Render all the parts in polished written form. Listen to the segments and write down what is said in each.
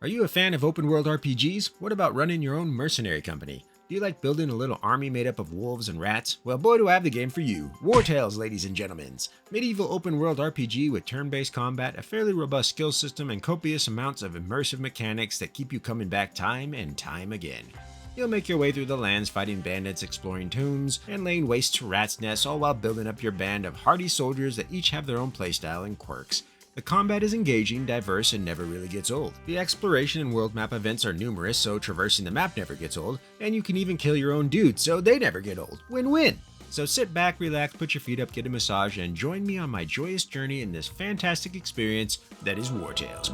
Are you a fan of open world RPGs? What about running your own mercenary company? Do you like building a little army made up of wolves and rats? Well, boy, do I have the game for you. Wartales, ladies and gentlemen. Medieval open world RPG with turn-based combat, a fairly robust skill system, and copious amounts of immersive mechanics that keep you coming back time and time again. You'll make your way through the lands fighting bandits, exploring tombs, and laying waste to rats' nests, all while building up your band of hardy soldiers that each have their own playstyle and quirks. The combat is engaging, diverse, and never really gets old. The exploration and world map events are numerous, so traversing the map never gets old, and you can even kill your own dudes, so they never get old. Win-win! So sit back, relax, put your feet up, get a massage, and join me on my joyous journey in this fantastic experience that is Wartales.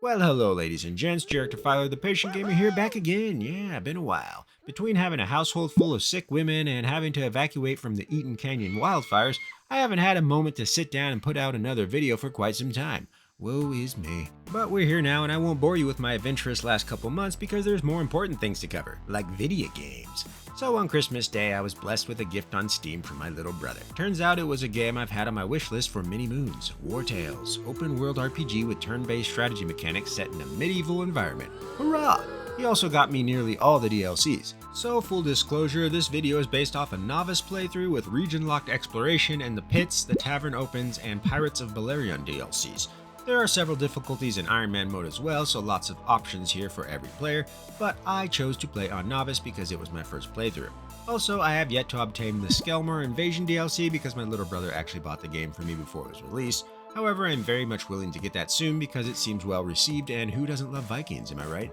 Well, hello ladies and gents, Jarek Defiler, the Patient Gamer here, back again. Yeah, been a while. Between having a household full of sick women and having to evacuate from the Eaton Canyon wildfires, I haven't had a moment to sit down and put out another video for quite some time. Woe is me. But we're here now and I won't bore you with my adventurous last couple months because there's more important things to cover, like video games. So on Christmas Day, I was blessed with a gift on Steam from my little brother. Turns out it was a game I've had on my wish list for many moons. Wartales, open world RPG with turn-based strategy mechanics set in a medieval environment. Hurrah! He also got me nearly all the DLCs. So full disclosure, this video is based off a novice playthrough with region-locked exploration and the Pits, the Tavern Opens, and Pirates of Belerion DLCs. There are several difficulties in Iron Man mode as well, so lots of options here for every player, but I chose to play on Novice because it was my first playthrough. Also, I have yet to obtain the Skelmar Invasion DLC because my little brother actually bought the game for me before it was released. However, I'm very much willing to get that soon because it seems well received, and who doesn't love Vikings, am I right?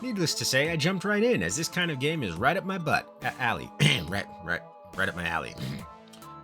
Needless to say, I jumped right in, as this kind of game is right up my butt. Alley. right up my alley.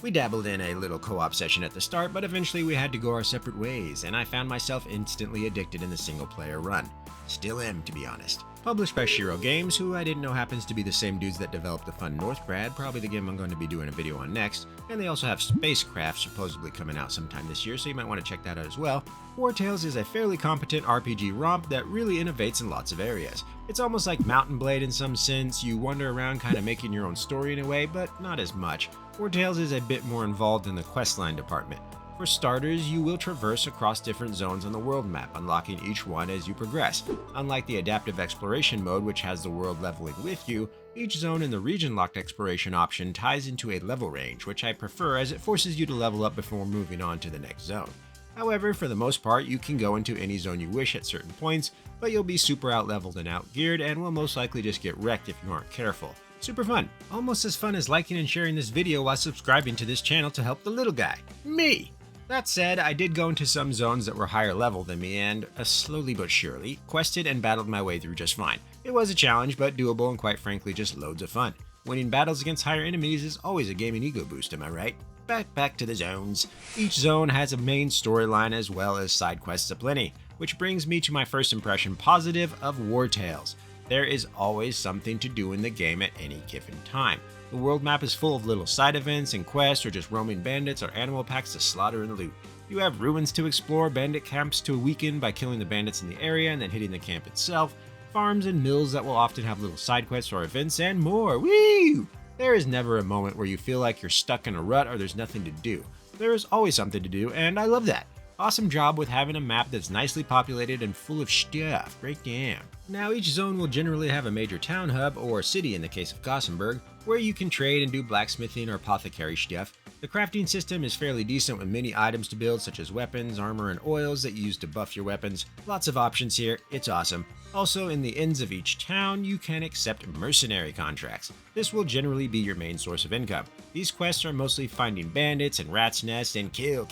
We dabbled in a little co-op session at the start, but eventually we had to go our separate ways, and I found myself instantly addicted in the single-player run. Still am, to be honest. Published by Shiro Games, who I didn't know happens to be the same dudes that developed the fun Northgrad, probably the game I'm going to be doing a video on next, and they also have Spacecraft supposedly coming out sometime this year, so you might want to check that out as well. Wartales is a fairly competent RPG romp that really innovates in lots of areas. It's almost like Mountain Blade in some sense. You wander around kind of making your own story in a way, but not as much. Wartales is a bit more involved in the questline department. For starters, you will traverse across different zones on the world map, unlocking each one as you progress. Unlike the adaptive exploration mode, which has the world leveling with you, each zone in the region-locked exploration option ties into a level range, which I prefer as it forces you to level up before moving on to the next zone. However, for the most part, you can go into any zone you wish at certain points, but you'll be super out-leveled and out-geared and will most likely just get wrecked if you aren't careful. Super fun. Almost as fun as liking and sharing this video while subscribing to this channel to help the little guy. Me! That said, I did go into some zones that were higher level than me and, slowly but surely, quested and battled my way through just fine. It was a challenge, but doable and quite frankly just loads of fun. Winning battles against higher enemies is always a gaming ego boost, am I right? Back to the zones. Each zone has a main storyline as well as side quests aplenty, which brings me to my first impression positive of Wartales. There is always something to do in the game at any given time. The world map is full of little side events and quests or just roaming bandits or animal packs to slaughter and loot. You have ruins to explore, bandit camps to weaken by killing the bandits in the area and then hitting the camp itself, farms and mills that will often have little side quests or events, and more. Woo! There is never a moment where you feel like you're stuck in a rut or there's nothing to do. There is always something to do, and I love that. Awesome job with having a map that's nicely populated and full of stuff. Great damn. Now each zone will generally have a major town hub, or city in the case of Gothenburg, where you can trade and do blacksmithing or apothecary stuff. The crafting system is fairly decent with many items to build such as weapons, armor, and oils that you use to buff your weapons. Lots of options here, it's awesome. Also, in the inns of each town, you can accept mercenary contracts. This will generally be your main source of income. These quests are mostly finding bandits and rats' nests and kill.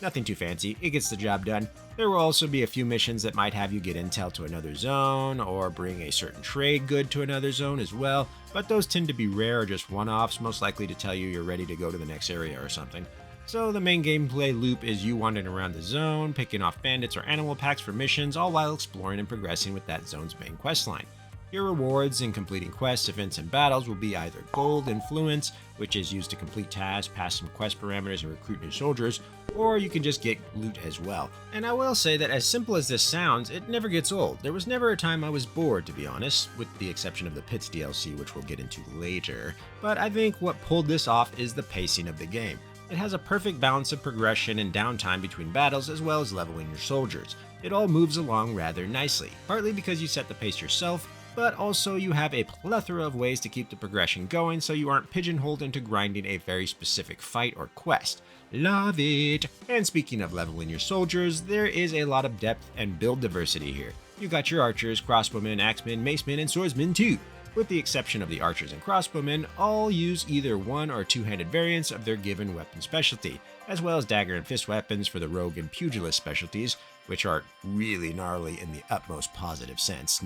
Nothing too fancy, it gets the job done. There will also be a few missions that might have you get intel to another zone, or bring a certain trade good to another zone as well, but those tend to be rare or just one-offs, most likely to tell you you're ready to go to the next area or something. So the main gameplay loop is you wandering around the zone, picking off bandits or animal packs for missions, all while exploring and progressing with that zone's main questline. Your rewards in completing quests, events, and battles will be either gold, influence, which is used to complete tasks, pass some quest parameters, and recruit new soldiers, or you can just get loot as well. And I will say that as simple as this sounds, it never gets old. There was never a time I was bored, to be honest, with the exception of the Pits DLC, which we'll get into later. But I think what pulled this off is the pacing of the game. It has a perfect balance of progression and downtime between battles as well as leveling your soldiers. It all moves along rather nicely, partly because you set the pace yourself, but also you have a plethora of ways to keep the progression going so you aren't pigeonholed into grinding a very specific fight or quest. Love it! And speaking of leveling your soldiers, there is a lot of depth and build diversity here. You got your archers, crossbowmen, axemen, macemen, and swordsmen too. With the exception of the archers and crossbowmen, all use either one or two-handed variants of their given weapon specialty, as well as dagger and fist weapons for the rogue and pugilist specialties, which are really gnarly in the utmost positive sense.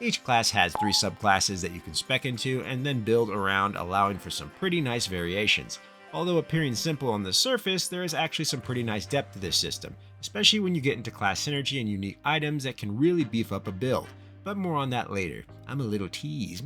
Each class has 3 subclasses that you can spec into and then build around, allowing for some pretty nice variations. Although appearing simple on the surface, there is actually some pretty nice depth to this system, especially when you get into class synergy and unique items that can really beef up a build. But more on that later. I'm a little tease.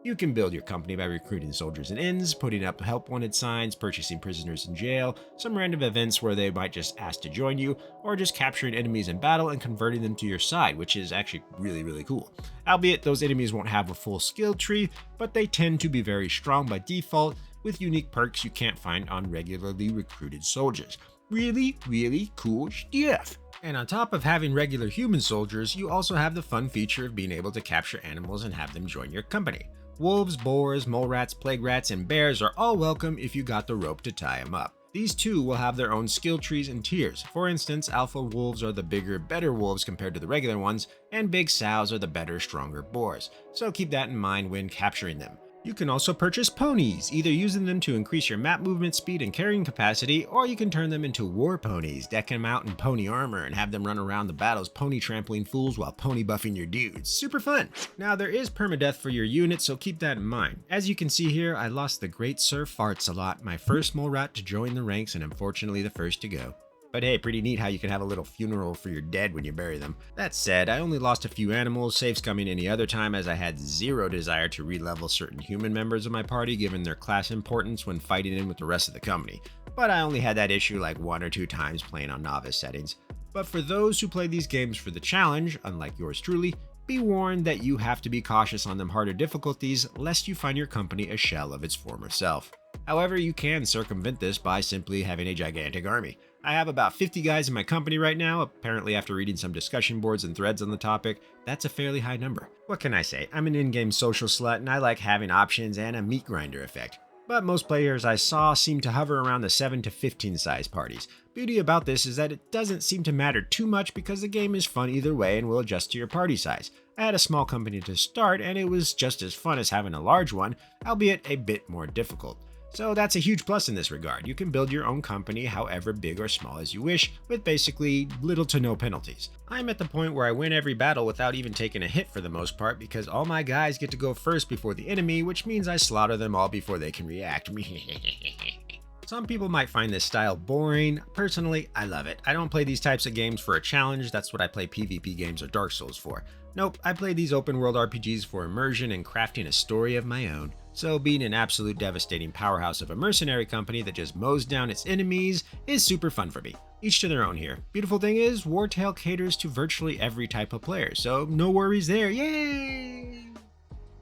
You can build your company by recruiting soldiers and inns, putting up help wanted signs, purchasing prisoners in jail, some random events where they might just ask to join you, or just capturing enemies in battle and converting them to your side, which is actually really cool. Albeit those enemies won't have a full skill tree, but they tend to be very strong by default, with unique perks you can't find on regularly recruited soldiers. Really cool stuff. And on top of having regular human soldiers, you also have the fun feature of being able to capture animals and have them join your company. Wolves, boars, mole rats, plague rats, and bears are all welcome if you got the rope to tie them up. These too will have their own skill trees and tiers. For instance, alpha wolves are the bigger, better wolves compared to the regular ones, and big sows are the better, stronger boars. So keep that in mind when capturing them. You can also purchase ponies, either using them to increase your map movement speed and carrying capacity, or you can turn them into war ponies, deck them out in pony armor, and have them run around the battles pony trampling fools while pony buffing your dudes. Super fun! Now there is permadeath for your unit, so keep that in mind. As you can see here, I lost the great Sir Farts-a-lot, my first mole rat to join the ranks and unfortunately the first to go. But hey, pretty neat how you can have a little funeral for your dead when you bury them. That said, I only lost a few animals, saves coming any other time, as I had zero desire to re-level certain human members of my party given their class importance when fighting in with the rest of the company. But I only had that issue like 1 or 2 times playing on novice settings. But for those who play these games for the challenge, unlike yours truly, be warned that you have to be cautious on them harder difficulties lest you find your company a shell of its former self. However, you can circumvent this by simply having a gigantic army. I have about 50 guys in my company right now. Apparently, after reading some discussion boards and threads on the topic, that's a fairly high number. What can I say? I'm an in-game social slut and I like having options and a meat grinder effect. But most players I saw seem to hover around the 7 to 15 size parties. Beauty about this is that it doesn't seem to matter too much because the game is fun either way and will adjust to your party size. I had a small company to start and it was just as fun as having a large one, albeit a bit more difficult. So that's a huge plus in this regard. You can build your own company however big or small as you wish, with basically little to no penalties. I'm at the point where I win every battle without even taking a hit for the most part because all my guys get to go first before the enemy, which means I slaughter them all before they can react. Some people might find this style boring. Personally, I love it. I don't play these types of games for a challenge. That's what I play PvP games or Dark Souls for. Nope, I play these open world RPGs for immersion and crafting a story of my own. So being an absolute devastating powerhouse of a mercenary company that just mows down its enemies is super fun for me. Each to their own here. Beautiful thing is, Wartale caters to virtually every type of player, so no worries there, yay!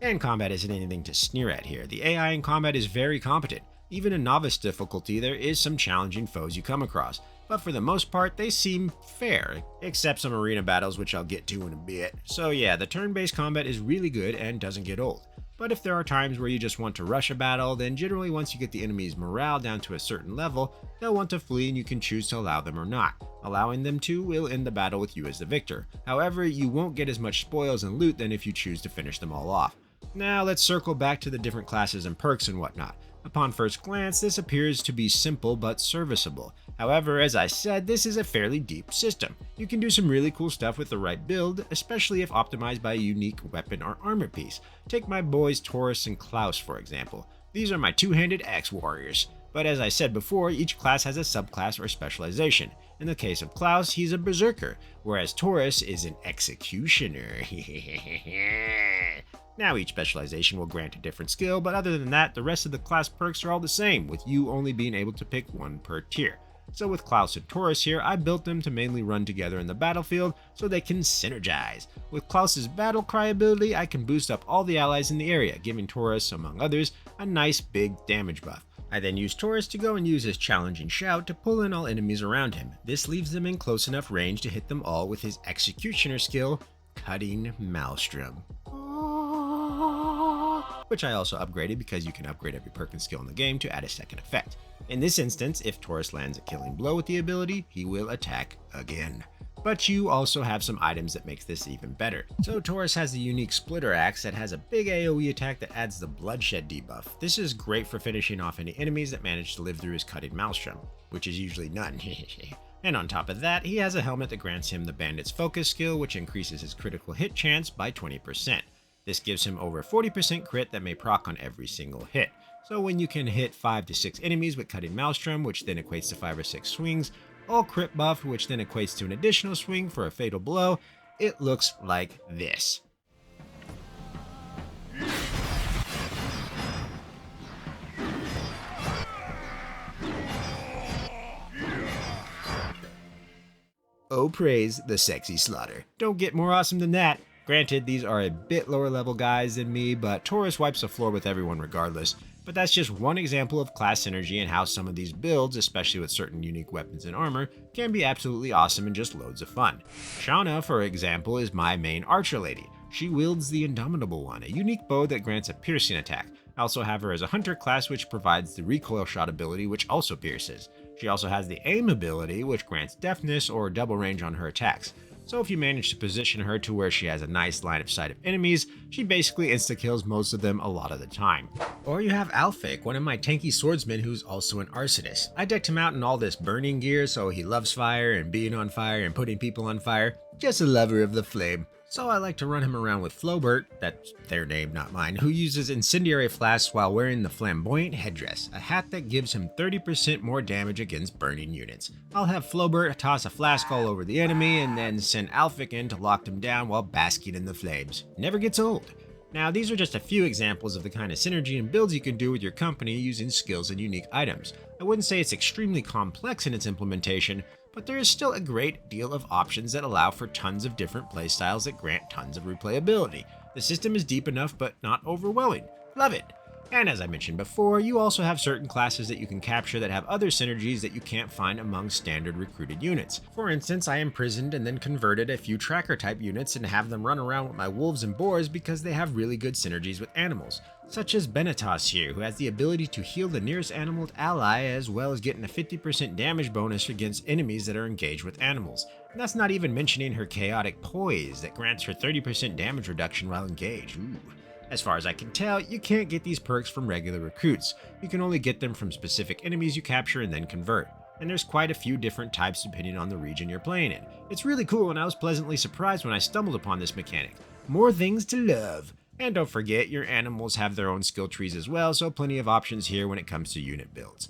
And combat isn't anything to sneer at here. The AI in combat is very competent. Even in novice difficulty, there is some challenging foes you come across, but for the most part, they seem fair, except some arena battles which I'll get to in a bit. So yeah, the turn-based combat is really good and doesn't get old. But if there are times where you just want to rush a battle, then generally once you get the enemy's morale down to a certain level, they'll want to flee and you can choose to allow them or not. Allowing them to will end the battle with you as the victor. However, you won't get as much spoils and loot than if you choose to finish them all off. Now let's circle back to the different classes and perks and whatnot. Upon first glance, this appears to be simple but serviceable. However, as I said, this is a fairly deep system. You can do some really cool stuff with the right build, especially if optimized by a unique weapon or armor piece. Take my boys Taurus and Klaus for example. These are my two-handed axe warriors. But as I said before, each class has a subclass or specialization. In the case of Klaus, he's a berserker, whereas Taurus is an executioner. Now each specialization will grant a different skill, but other than that, the rest of the class perks are all the same, with you only being able to pick one per tier. So with Klaus and Taurus here, I built them to mainly run together in the battlefield so they can synergize. With Klaus's battle cry ability, I can boost up all the allies in the area, giving Taurus, among others, a nice big damage buff. I then use Taurus to go and use his challenging shout to pull in all enemies around him. This leaves them in close enough range to hit them all with his executioner skill, Cutting Maelstrom, which I also upgraded because you can upgrade every perk and skill in the game to add a second effect. In this instance, if Taurus lands a killing blow with the ability, he will attack again. But you also have some items that makes this even better. So Taurus has the unique Splitter Axe that has a big AoE attack that adds the Bloodshed debuff. This is great for finishing off any enemies that manage to live through his Cutting Maelstrom, which is usually none. And on top of that, he has a helmet that grants him the Bandit's Focus skill, which increases his critical hit chance by 20%. This gives him over 40% crit that may proc on every single hit. So when you can hit 5 to 6 enemies with Cutting Maelstrom, which then equates to 5 or 6 swings, all crit buff, which then equates to an additional swing for a fatal blow, it looks like this. Oh, praise the sexy slaughter. Don't get more awesome than that. Granted, these are a bit lower level guys than me, but Taurus wipes the floor with everyone regardless. But that's just one example of class synergy and how some of these builds, especially with certain unique weapons and armor, can be absolutely awesome and just loads of fun. Shauna, for example, is my main archer lady. She wields the Indomitable One, a unique bow that grants a piercing attack. I also have her as a hunter class, which provides the recoil shot ability, which also pierces. She also has the aim ability, which grants deafness or double range on her attacks. So if you manage to position her to where she has a nice line of sight of enemies, she basically insta-kills most of them a lot of the time. Or you have Alphek, one of my tanky swordsmen who's also an arsonist. I decked him out in all this burning gear, so he loves fire and being on fire and putting people on fire. Just a lover of the flame. So I like to run him around with Flobert, that's their name, not mine, who uses incendiary flasks while wearing the flamboyant headdress, a hat that gives him 30% more damage against burning units. I'll have Flobert toss a flask all over the enemy and then send Alphek in to lock them down while basking in the flames. Never gets old. Now, these are just a few examples of the kind of synergy and builds you can do with your company using skills and unique items. I wouldn't say it's extremely complex in its implementation, but there is still a great deal of options that allow for tons of different playstyles that grant tons of replayability. The system is deep enough but not overwhelming. Love it! And as I mentioned before, you also have certain classes that you can capture that have other synergies that you can't find among standard recruited units. For instance, I imprisoned and then converted a few tracker type units and have them run around with my wolves and boars because they have really good synergies with animals. Such as Benatas here, who has the ability to heal the nearest animal ally as well as getting a 50% damage bonus against enemies that are engaged with animals. And that's not even mentioning her chaotic poise that grants her 30% damage reduction while engaged. Ooh. As far as I can tell, you can't get these perks from regular recruits. You can only get them from specific enemies you capture and then convert. And there's quite a few different types depending on the region you're playing in. It's really cool and I was pleasantly surprised when I stumbled upon this mechanic. More things to love. And don't forget, your animals have their own skill trees as well, so plenty of options here when it comes to unit builds.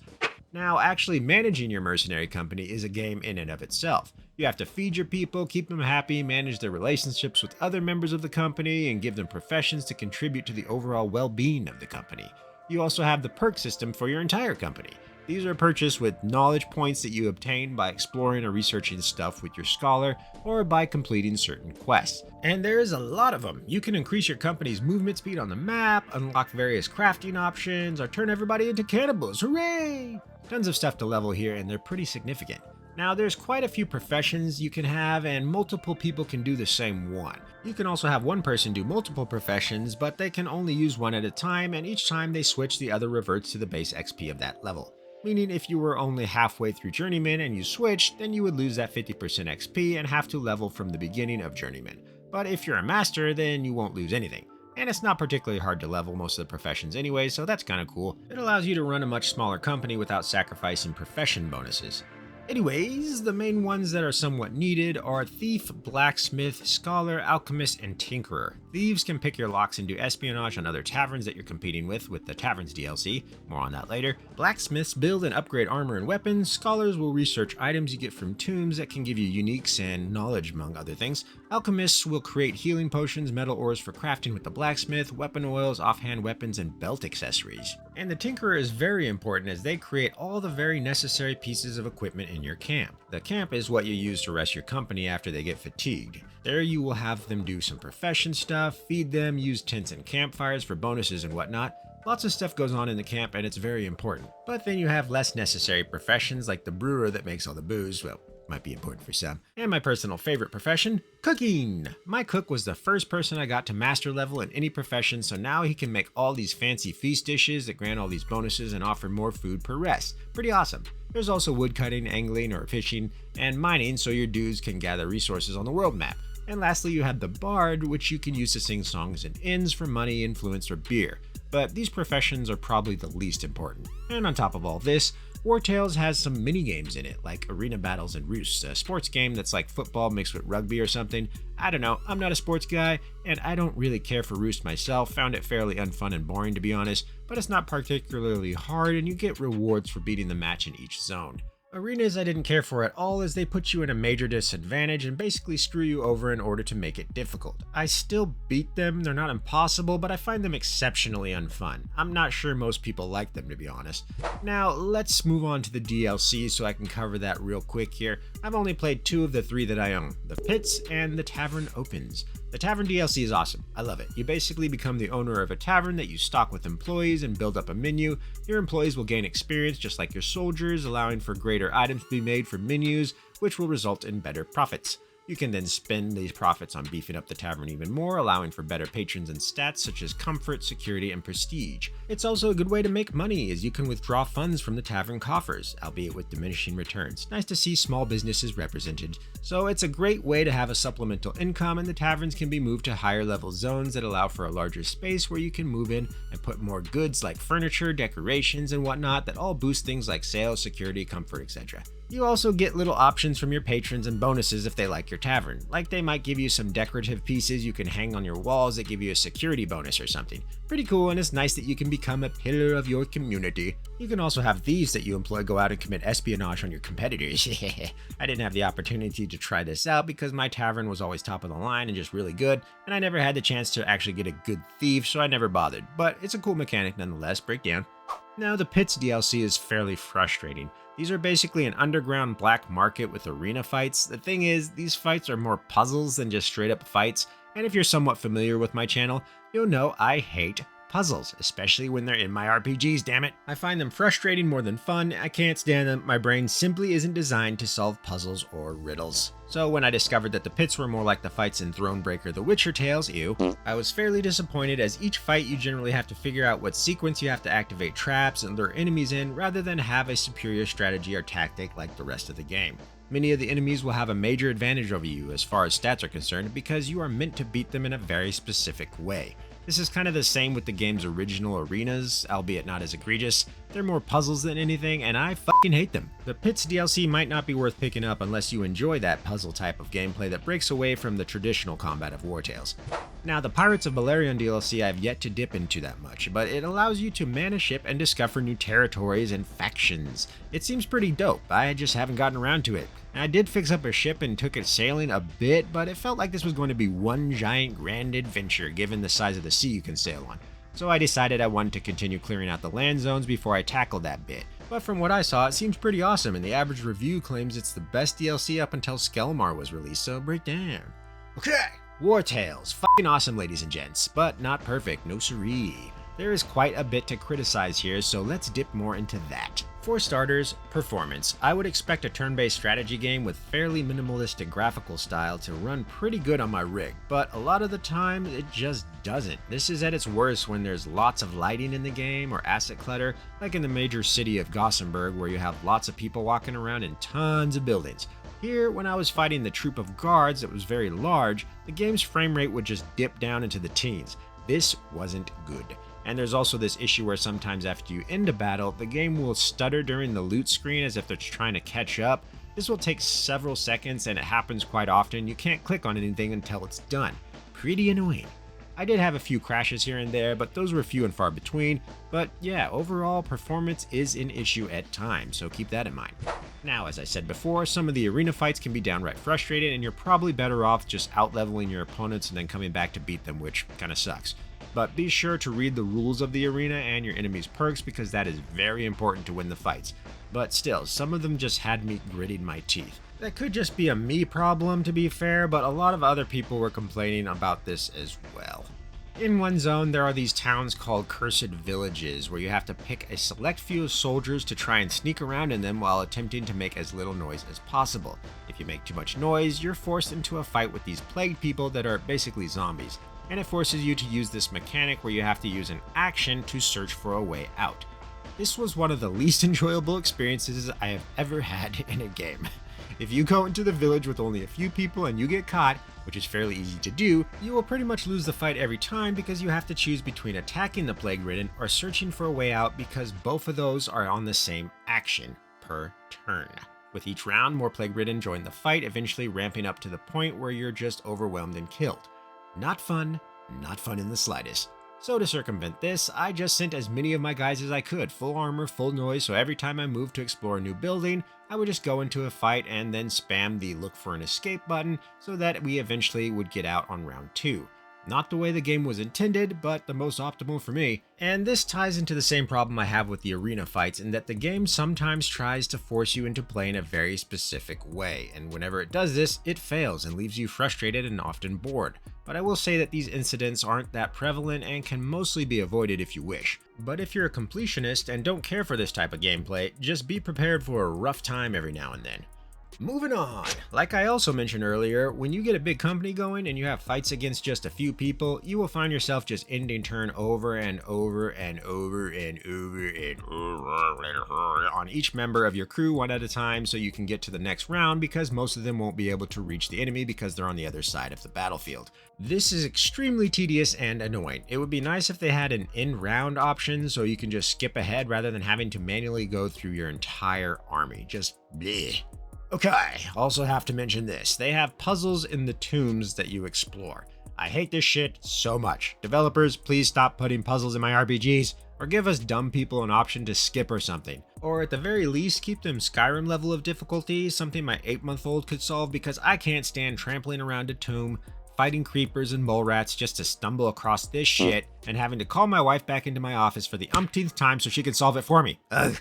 Now, actually managing your mercenary company is a game in and of itself. You have to feed your people, keep them happy, manage their relationships with other members of the company, and give them professions to contribute to the overall well-being of the company. You also have the perk system for your entire company. These are purchased with knowledge points that you obtain by exploring or researching stuff with your scholar or by completing certain quests. And there is a lot of them. You can increase your company's movement speed on the map, unlock various crafting options, or turn everybody into cannibals. Hooray! Tons of stuff to level here and they're pretty significant. Now there's quite a few professions you can have and multiple people can do the same one. You can also have one person do multiple professions, but they can only use one at a time and each time they switch the other reverts to the base XP of that level. Meaning if you were only halfway through Journeyman and you switched, then you would lose that 50% XP and have to level from the beginning of Journeyman. But if you're a master, then you won't lose anything. And it's not particularly hard to level most of the professions anyway, so that's kinda cool. It allows you to run a much smaller company without sacrificing profession bonuses. Anyways, the main ones that are somewhat needed are Thief, Blacksmith, Scholar, Alchemist, and Tinkerer. Thieves can pick your locks and do espionage on other taverns that you're competing with the Taverns DLC, more on that later. Blacksmiths build and upgrade armor and weapons. Scholars will research items you get from tombs that can give you uniques and knowledge among other things. Alchemists will create healing potions, metal ores for crafting with the blacksmith, weapon oils, offhand weapons, and belt accessories. And the Tinkerer is very important as they create all the very necessary pieces of equipment in your camp. The camp is what you use to rest your company after they get fatigued. There you will have them do some profession stuff, feed them, use tents and campfires for bonuses and whatnot. Lots of stuff goes on in the camp and it's very important. But then you have less necessary professions like the brewer that makes all the booze, well, might be important for some. And my personal favorite profession, cooking. My cook was the first person I got to master level in any profession, so now he can make all these fancy feast dishes that grant all these bonuses and offer more food per rest. Pretty awesome. There's also woodcutting, angling or fishing, and mining so your dudes can gather resources on the world map. And lastly, you have the bard, which you can use to sing songs in inns for money, influence, or beer. But these professions are probably the least important. And on top of all this, Wartales has some minigames in it, like arena battles and roosts, a sports game that's like football mixed with rugby or something. I don't know, I'm not a sports guy, and I don't really care for roost myself, found it fairly unfun and boring to be honest, but it's not particularly hard and you get rewards for beating the match in each zone. Arenas I didn't care for at all as they put you in a major disadvantage and basically screw you over in order to make it difficult. I still beat them, they're not impossible, but I find them exceptionally unfun. I'm not sure most people like them to be honest. Now let's move on to the DLC so I can cover that real quick here. I've only played 2 of the 3 that I own, the Pits and the Tavern Opens. The Tavern DLC is awesome. I love it. You basically become the owner of a tavern that you stock with employees and build up a menu. Your employees will gain experience just like your soldiers, allowing for greater items to be made for menus, which will result in better profits. You can then spend these profits on beefing up the tavern even more, allowing for better patrons and stats such as comfort, security, and prestige. It's also a good way to make money as you can withdraw funds from the tavern coffers, albeit with diminishing returns. Nice to see small businesses represented. So it's a great way to have a supplemental income, and the taverns can be moved to higher level zones that allow for a larger space where you can move in and put more goods like furniture, decorations, and whatnot that all boost things like sales, security, comfort, etc. You also get little options from your patrons and bonuses if they like your tavern, like they might give you some decorative pieces you can hang on your walls that give you a security bonus or something. Pretty cool, and it's nice that you can become a pillar of your community. You can also have thieves that you employ go out and commit espionage on your competitors. I didn't have the opportunity to try this out because my tavern was always top of the line and just really good, and I never had the chance to actually get a good thief, so I never bothered, but it's a cool mechanic nonetheless. Breakdown. Now the Pits DLC is fairly frustrating. These are basically an underground black market with arena fights. The thing is, these fights are more puzzles than just straight up fights, and if you're somewhat familiar with my channel, you'll know I hate puzzles, especially when they're in my RPGs, damn it. I find them frustrating more than fun, I can't stand them, my brain simply isn't designed to solve puzzles or riddles. So when I discovered that the pits were more like the fights in Thronebreaker The Witcher Tales, I was fairly disappointed as each fight you generally have to figure out what sequence you have to activate traps and lure enemies in rather than have a superior strategy or tactic like the rest of the game. Many of the enemies will have a major advantage over you as far as stats are concerned because you are meant to beat them in a very specific way. This is kind of the same with the game's original arenas, albeit not as egregious. They're more puzzles than anything, and I fucking hate them. The Pits DLC might not be worth picking up unless you enjoy that puzzle type of gameplay that breaks away from the traditional combat of Wartales. Now, the Pirates of Belerion DLC I've yet to dip into that much, but it allows you to man a ship and discover new territories and factions. It seems pretty dope, I just haven't gotten around to it. I did fix up a ship and took it sailing a bit, but it felt like this was going to be one giant grand adventure given the size of the sea you can sail on. So I decided I wanted to continue clearing out the land zones before I tackled that bit. But from what I saw, it seems pretty awesome, and the average review claims it's the best DLC up until Skelmar was released, so break down. Okay, Wartales, fucking awesome ladies and gents, but not perfect, no siree. There is quite a bit to criticize here, so let's dip more into that. For starters, performance. I would expect a turn-based strategy game with fairly minimalistic graphical style to run pretty good on my rig, but a lot of the time it just doesn't. This is at its worst when there's lots of lighting in the game or asset clutter, like in the major city of Gothenburg where you have lots of people walking around in tons of buildings. Here, when I was fighting the troop of guards that was very large, the game's frame rate would just dip down into the teens. This wasn't good. And there's also this issue where sometimes after you end a battle, the game will stutter during the loot screen as if they're trying to catch up. This will take several seconds and it happens quite often. You can't click on anything until it's done. Pretty annoying. I did have a few crashes here and there, but those were few and far between. But yeah, overall performance is an issue at times, so keep that in mind. Now, as I said before, some of the arena fights can be downright frustrating and you're probably better off just out-leveling your opponents and then coming back to beat them, which kinda sucks. But be sure to read the rules of the arena and your enemy's perks because that is very important to win the fights. But still, some of them just had me gritting my teeth. That could just be a me problem to be fair, but a lot of other people were complaining about this as well. In one zone, there are these towns called Cursed Villages, where you have to pick a select few of soldiers to try and sneak around in them while attempting to make as little noise as possible. If you make too much noise, you're forced into a fight with these plagued people that are basically zombies, and it forces you to use this mechanic where you have to use an action to search for a way out. This was one of the least enjoyable experiences I have ever had in a game. If you go into the village with only a few people and you get caught, which is fairly easy to do, you will pretty much lose the fight every time because you have to choose between attacking the plague-ridden or searching for a way out, because both of those are on the same action per turn. With each round, more plague-ridden join the fight, eventually ramping up to the point where you're just overwhelmed and killed. Not fun in the slightest. So to circumvent this, I just sent as many of my guys as I could, full armor, full noise, so every time I moved to explore a new building, I would just go into a fight and then spam the look for an escape button so that we eventually would get out on round 2. Not the way the game was intended, but the most optimal for me. And this ties into the same problem I have with the arena fights, in that the game sometimes tries to force you into playing a very specific way, and whenever it does this, it fails and leaves you frustrated and often bored. But I will say that these incidents aren't that prevalent and can mostly be avoided if you wish. But if you're a completionist and don't care for this type of gameplay, just be prepared for a rough time every now and then. Moving on. Like I also mentioned earlier, when you get a big company going and you have fights against just a few people, you will find yourself just ending turn over and over and over and over and over on each member of your crew one at a time, so you can get to the next round, because most of them won't be able to reach the enemy because they're on the other side of the battlefield. This is extremely tedious and annoying. It would be nice if they had an end round option so you can just skip ahead rather than having to manually go through your entire army. Just bleh. Okay, also have to mention this. They have puzzles in the tombs that you explore. I hate this shit so much. Developers, please stop putting puzzles in my RPGs, or give us dumb people an option to skip or something. Or at the very least, keep them Skyrim level of difficulty, something my 8-month-old could solve, because I can't stand trampling around a tomb, fighting creepers and mole rats just to stumble across this shit, and having to call my wife back into my office for the umpteenth time so she can solve it for me. Ugh.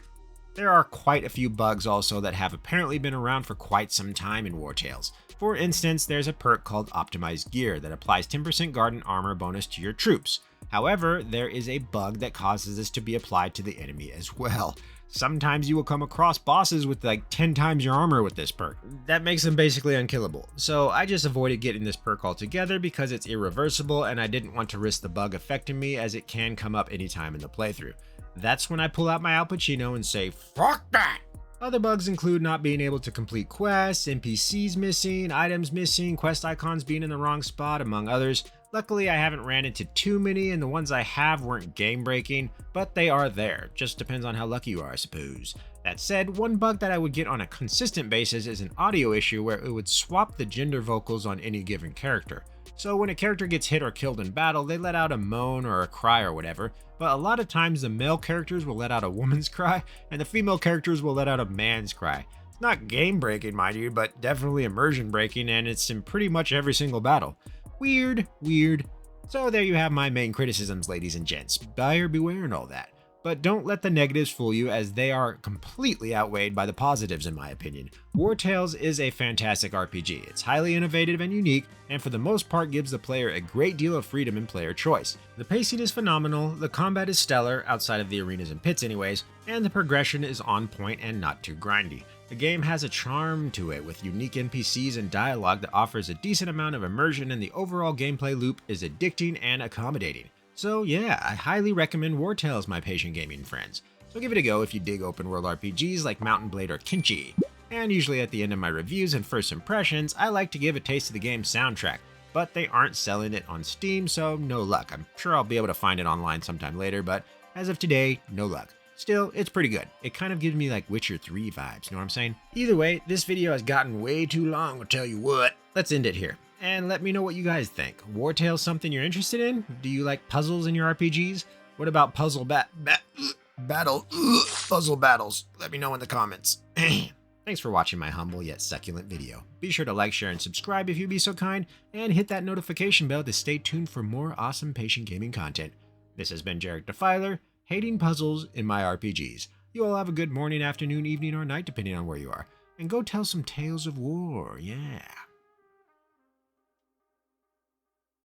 There are quite a few bugs also that have apparently been around for quite some time in Wartales. For instance, there's a perk called Optimized Gear that applies 10% guard and armor bonus to your troops. However, there is a bug that causes this to be applied to the enemy as well. Sometimes you will come across bosses with like 10 times your armor with this perk. That makes them basically unkillable. So I just avoided getting this perk altogether because it's irreversible and I didn't want to risk the bug affecting me, as it can come up anytime in the playthrough. That's when I pull out my Al Pacino and say, fuck that! Other bugs include not being able to complete quests, NPCs missing, items missing, quest icons being in the wrong spot, among others. Luckily, I haven't ran into too many, and the ones I have weren't game-breaking, but they are there. Just depends on how lucky you are, I suppose. That said, one bug that I would get on a consistent basis is an audio issue where it would swap the gender vocals on any given character. So when a character gets hit or killed in battle, they let out a moan or a cry or whatever, but a lot of times the male characters will let out a woman's cry, and the female characters will let out a man's cry. It's not game-breaking, mind you, but definitely immersion-breaking, and it's in pretty much every single battle. Weird. So there you have my main criticisms, ladies and gents. Buyer beware and all that. But don't let the negatives fool you, as they are completely outweighed by the positives in my opinion. Wartales is a fantastic RPG. It's highly innovative and unique, and for the most part gives the player a great deal of freedom in player choice. The pacing is phenomenal, the combat is stellar, outside of the arenas and pits anyways, and the progression is on point and not too grindy. The game has a charm to it, with unique NPCs and dialogue that offers a decent amount of immersion, and the overall gameplay loop is addicting and accommodating. So yeah, I highly recommend Wartales, my patient gaming friends. So give it a go if you dig open world RPGs like Mountain Blade or Kenshi. And usually at the end of my reviews and first impressions, I like to give a taste of the game's soundtrack, but they aren't selling it on Steam, so no luck. I'm sure I'll be able to find it online sometime later, but as of today, no luck. Still, it's pretty good. It kind of gives me like Witcher 3 vibes, you know what I'm saying? Either way, this video has gotten way too long, I'll tell you what. Let's end it here. And let me know what you guys think. Wartales something you're interested in? Do you like puzzles in your RPGs? What about puzzle puzzle battles? Let me know in the comments. Thanks for watching my humble yet succulent video. Be sure to like, share, and subscribe if you'd be so kind, and hit that notification bell to stay tuned for more awesome patient gaming content. This has been Jarek Defiler, hating puzzles in my RPGs. You all have a good morning, afternoon, evening, or night, depending on where you are. And go tell some tales of war, yeah.